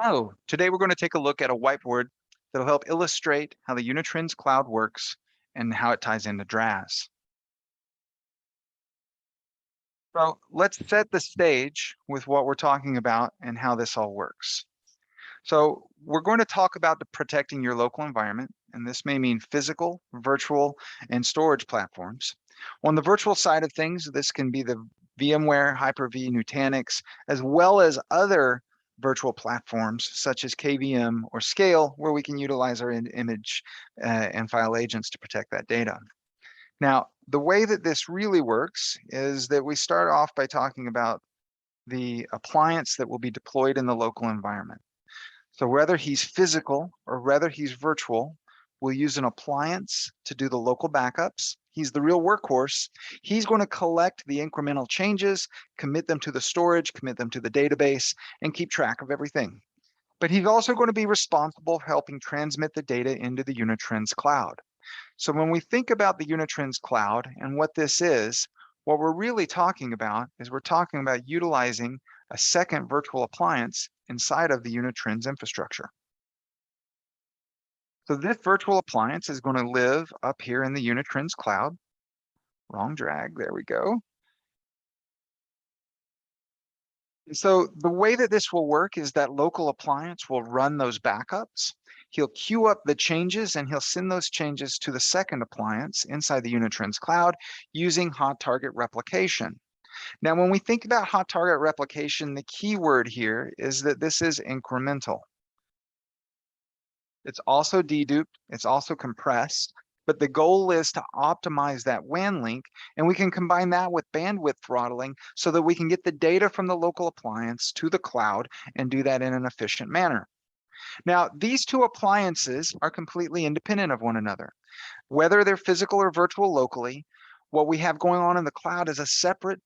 Oh, today we're going to take a look at a whiteboard that'll help illustrate how the Unitrends cloud works and how it ties into DRaaS. So let's set the stage with what we're talking about and how this all works. So we're going to talk about protecting your local environment, and this may mean physical, virtual, and storage platforms. On the virtual side of things, this can be the VMware, Hyper-V, Nutanix, as well as other virtual platforms such as KVM or Scale, where we can utilize our image and file agents to protect that data. Now, the way that this really works is that we start off by talking about the appliance that will be deployed in the local environment. So whether he's physical or whether he's virtual, we'll use an appliance to do the local backups. He's the real workhorse. He's going to collect the incremental changes, commit them to the storage, commit them to the database, and keep track of everything. But he's also going to be responsible for helping transmit the data into the Unitrends cloud. So when we think about the Unitrends cloud and what this is, what we're really talking about is we're talking about utilizing a second virtual appliance inside of the Unitrends infrastructure. So this virtual appliance is going to live up here in the Unitrends cloud. Wrong drag, there we go. So the way that this will work is that local appliance will run those backups. He'll queue up the changes and he'll send those changes to the second appliance inside the Unitrends cloud using hot target replication. Now, when we think about hot target replication, the key word here is that this is incremental. It's also deduped, it's also compressed, but the goal is to optimize that WAN link, and we can combine that with bandwidth throttling so that we can get the data from the local appliance to the cloud and do that in an efficient manner. Now, these two appliances are completely independent of one another. Whether they're physical or virtual locally, what we have going on in the cloud is a separate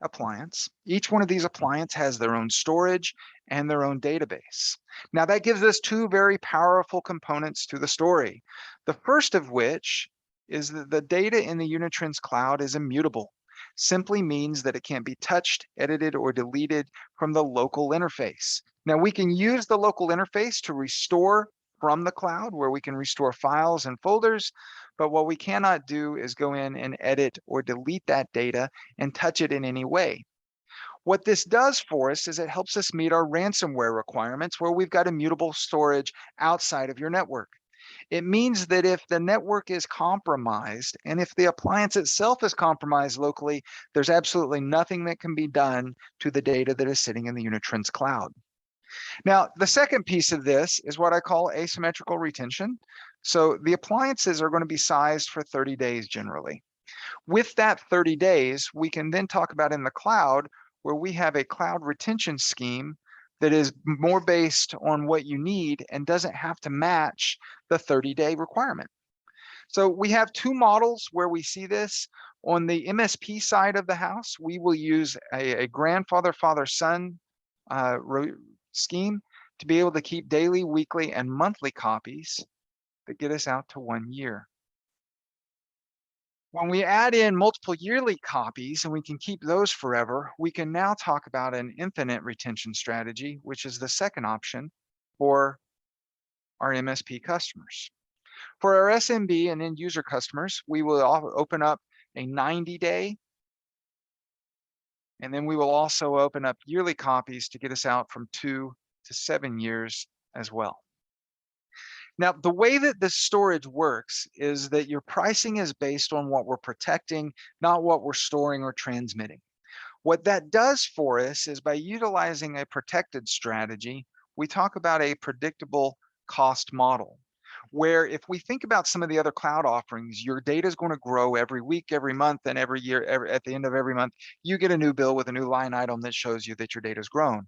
appliance. Each one of these appliances has their own storage and their own database. Now that gives us two very powerful components to the story. The first of which is that the data in the Unitrends cloud is immutable. Simply means that it can't be touched, edited, or deleted from the local interface. Now we can use the local interface to restore from the cloud where we can restore files and folders, but what we cannot do is go in and edit or delete that data and touch it in any way. What this does for us is it helps us meet our ransomware requirements where we've got immutable storage outside of your network. It means that if the network is compromised and if the appliance itself is compromised locally, there's absolutely nothing that can be done to the data that is sitting in the Unitrends cloud. Now, the second piece of this is what I call asymmetrical retention. So the appliances are going to be sized for 30 days generally. With that 30 days, we can then talk about in the cloud where we have a cloud retention scheme that is more based on what you need and doesn't have to match the 30-day requirement. So we have two models where we see this. On the MSP side of the house, we will use a grandfather, father, son scheme to be able to keep daily, weekly, and monthly copies that get us out to 1 year. When we add in multiple yearly copies and we can keep those forever, we can now talk about an infinite retention strategy, which is the second option for our MSP customers. For our SMB and end user customers, we will open up a 90-day, and then we will also open up yearly copies to get us out from 2 to 7 years as well. Now, the way that this storage works is that your pricing is based on what we're protecting, not what we're storing or transmitting. What that does for us is by utilizing a protected strategy, we talk about a predictable cost model, where if we think about some of the other cloud offerings, your data is going to grow every week, every month, and every year. At the end of every month, you get a new bill with a new line item that shows you that your data has grown.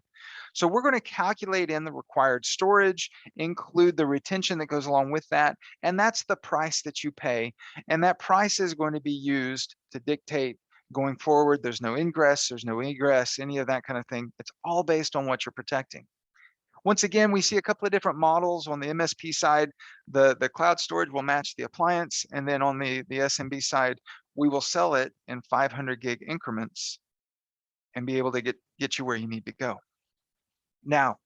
So we're going to calculate in the required storage, include the retention that goes along with that, and that's the price that you pay. And that price is going to be used to dictate going forward. There's no ingress, there's no egress, any of that kind of thing. It's all based on what you're protecting. Once again, we see a couple of different models. On the MSP side, the cloud storage will match the appliance, and then on the SMB side, we will sell it in 500 gig increments and be able to get you where you need to go. Now,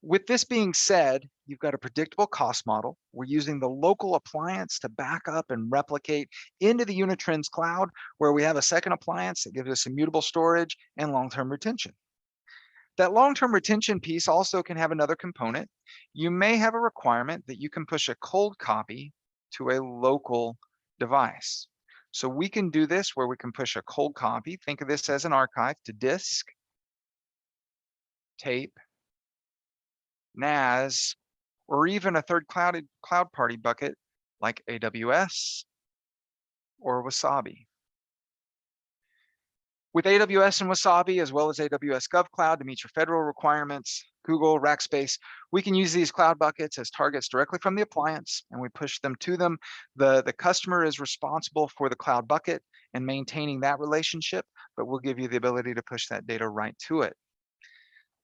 With this being said, you've got a predictable cost model. We're using the local appliance to back up and replicate into the Unitrends cloud, where we have a second appliance that gives us immutable storage and long-term retention. That long-term retention piece also can have another component. You may have a requirement that you can push a cold copy to a local device. So we can do this where we can push a cold copy. Think of this as an archive to disk, tape, NAS, or even a third cloud party bucket like AWS or Wasabi. With AWS and Wasabi, as well as AWS GovCloud to meet your federal requirements, Google, Rackspace, we can use these cloud buckets as targets directly from the appliance, and we push them to them. The customer is responsible for the cloud bucket and maintaining that relationship, but we'll give you the ability to push that data right to it.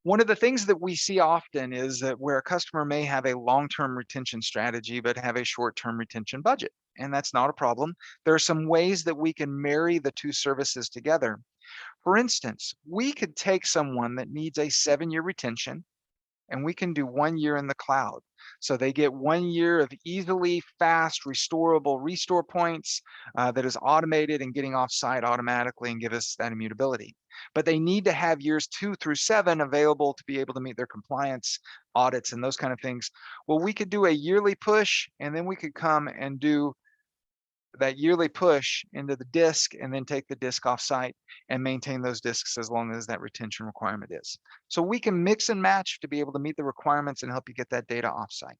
One of the things that we see often is that where a customer may have a long-term retention strategy, but have a short-term retention budget, and that's not a problem. There are some ways that we can marry the two services together. For instance, we could take someone that needs a 7-year retention and we can do 1 year in the cloud. So they get 1 year of easily fast restorable restore points that is automated and getting offsite automatically and give us that immutability. But they need to have years 2 through 7 available to be able to meet their compliance audits and those kind of things. Well, we could do a yearly push, and then we could come and do that yearly push into the disk and then take the disk off site and maintain those disks as long as that retention requirement is. So we can mix and match to be able to meet the requirements and help you get that data off site.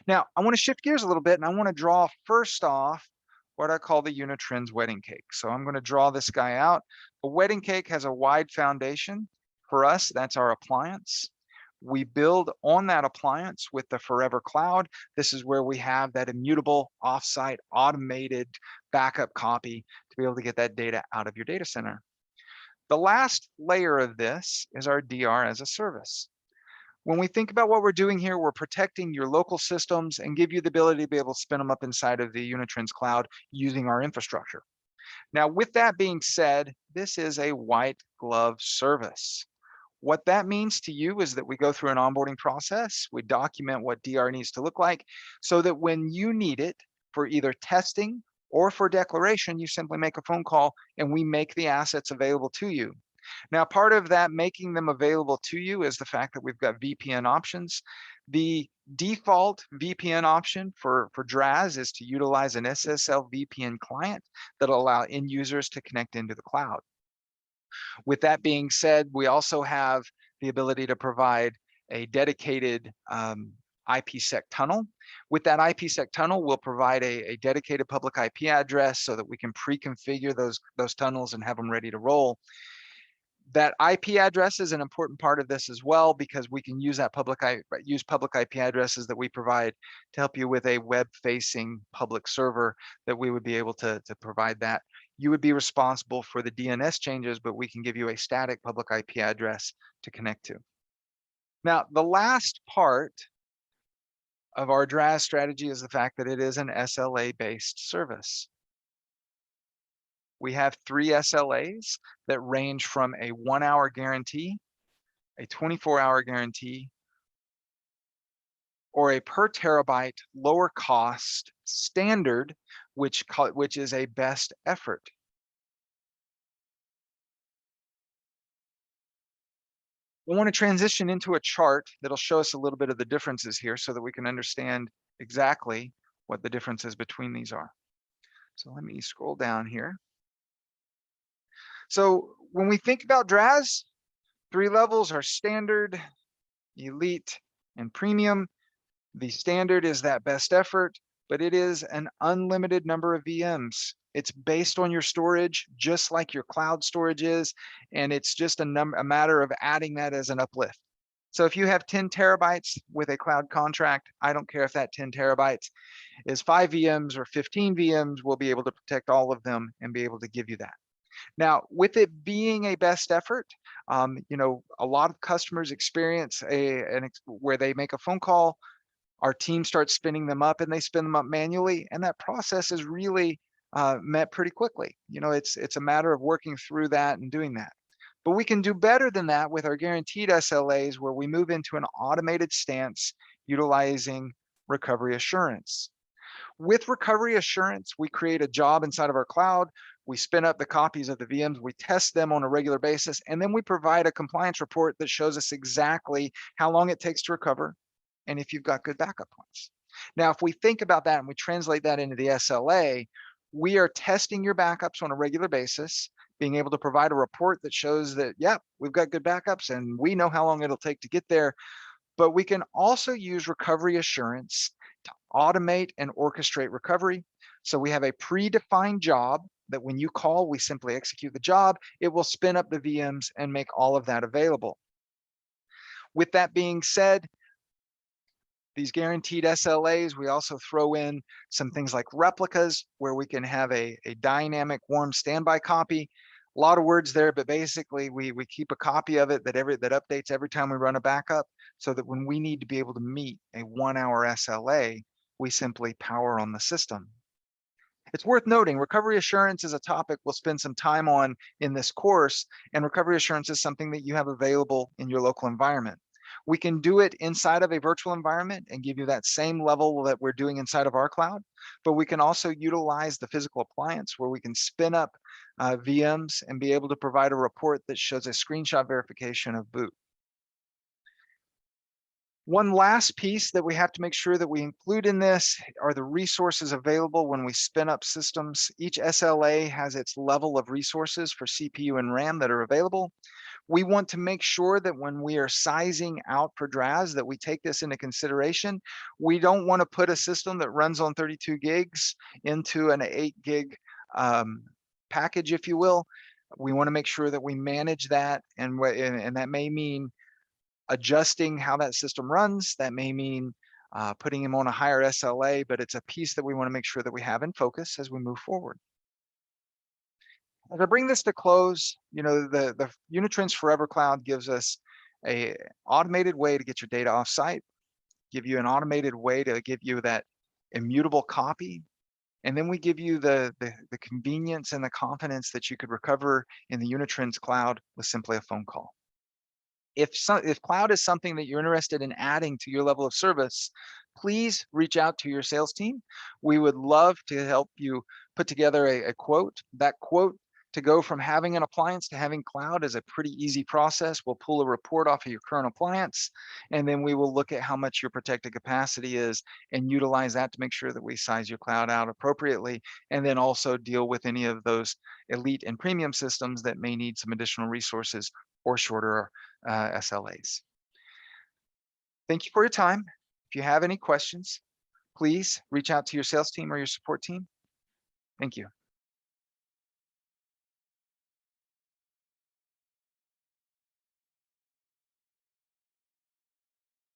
Now, I want to shift gears a little bit and I want to draw first off what I call the Unitrends wedding cake. So I'm going to draw this guy out. A wedding cake has a wide foundation. For us, that's our appliance. We build on that appliance with the Forever Cloud. This is where we have that immutable offsite automated backup copy to be able to get that data out of your data center. The last layer of this is our DR as a service. When we think about what we're doing here, we're protecting your local systems and give you the ability to be able to spin them up inside of the Unitrends cloud using our infrastructure. Now, with that being said, this is a white glove service. What that means to you is that we go through an onboarding process. We document what DR needs to look like so that when you need it for either testing or for declaration, you simply make a phone call and we make the assets available to you. Now, part of that making them available to you is the fact that we've got VPN options. The default VPN option for DRaaS is to utilize an SSL VPN client that'll allow end users to connect into the cloud. With that being said, we also have the ability to provide a dedicated IPsec tunnel. With that IPsec tunnel, we'll provide a dedicated public IP address so that we can pre-configure those tunnels and have them ready to roll. That IP address is an important part of this as well, because we can use that public IP addresses that we provide to help you with a web-facing public server that we would be able to provide that. You would be responsible for the DNS changes, but we can give you a static public IP address to connect to. Now, the last part of our DRaaS strategy is the fact that it is an SLA-based service. We have 3 SLAs that range from a 1-hour guarantee, a 24-hour guarantee, or a per terabyte lower cost standard, which is a best effort. We want to transition into a chart that'll show us a little bit of the differences here so that we can understand exactly what the differences between these are. So let me scroll down here. So when we think about DRaaS, 3 levels are standard, elite, and premium. The standard is that best effort, but it is an unlimited number of VMs. It's based on your storage, just like your cloud storage is, and it's just a matter of adding that as an uplift. So if you have 10 terabytes with a cloud contract, I don't care if that 10 terabytes is 5 VMs or 15 VMs, we'll be able to protect all of them and be able to give you that. Now, with it being a best effort, you know, a lot of customers experience where they make a phone call, our team starts spinning them up and they spin them up manually, and that process is really met pretty quickly. You know, it's a matter of working through that and doing that. But we can do better than that with our guaranteed SLAs, where we move into an automated stance utilizing recovery assurance. With recovery assurance, we create a job inside of our cloud. We spin up the copies of the VMs, we test them on a regular basis, and then we provide a compliance report that shows us exactly how long it takes to recover and if you've got good backup plans. Now, if we think about that and we translate that into the SLA, we are testing your backups on a regular basis, being able to provide a report that shows that, yep, we've got good backups and we know how long it'll take to get there. But we can also use recovery assurance to automate and orchestrate recovery. So we have a predefined job that when you call, we simply execute the job. It will spin up the VMs and make all of that available. With that being said, these guaranteed SLAs, we also throw in some things like replicas, where we can have a dynamic warm standby copy. A lot of words there, but basically we keep a copy of it that updates every time we run a backup, so that when we need to be able to meet a 1-hour SLA, we simply power on the system. It's worth noting, recovery assurance is a topic we'll spend some time on in this course, and recovery assurance is something that you have available in your local environment. We can do it inside of a virtual environment and give you that same level that we're doing inside of our cloud, but we can also utilize the physical appliance where we can spin up VMs and be able to provide a report that shows a screenshot verification of boot. One last piece that we have to make sure that we include in this are the resources available when we spin up systems. Each SLA has its level of resources for CPU and RAM that are available. We want to make sure that when we are sizing out for DRaaS, that we take this into consideration. We don't want to put a system that runs on 32 gigs into an 8 gig package, if you will. We want to make sure that we manage that, and that may mean adjusting how that system runs. That may mean putting him on a higher SLA, but it's a piece that we want to make sure that we have in focus as we move forward. As I bring this to close, the Unitrends Forever Cloud gives us a automated way to get your data offsite, give you an automated way to give you that immutable copy, and then we give you the convenience and the confidence that you could recover in the Unitrends cloud with simply a phone call. If cloud is something that you're interested in adding to your level of service, please reach out to your sales team. We would love to help you put together a quote. That quote, to go from having an appliance to having cloud, is a pretty easy process. We'll pull a report off of your current appliance, and then we will look at how much your protected capacity is and utilize that to make sure that we size your cloud out appropriately, and then also deal with any of those elite and premium systems that may need some additional resources or shorter SLAs. Thank you for your time. If you have any questions, please reach out to your sales team or your support team. Thank you.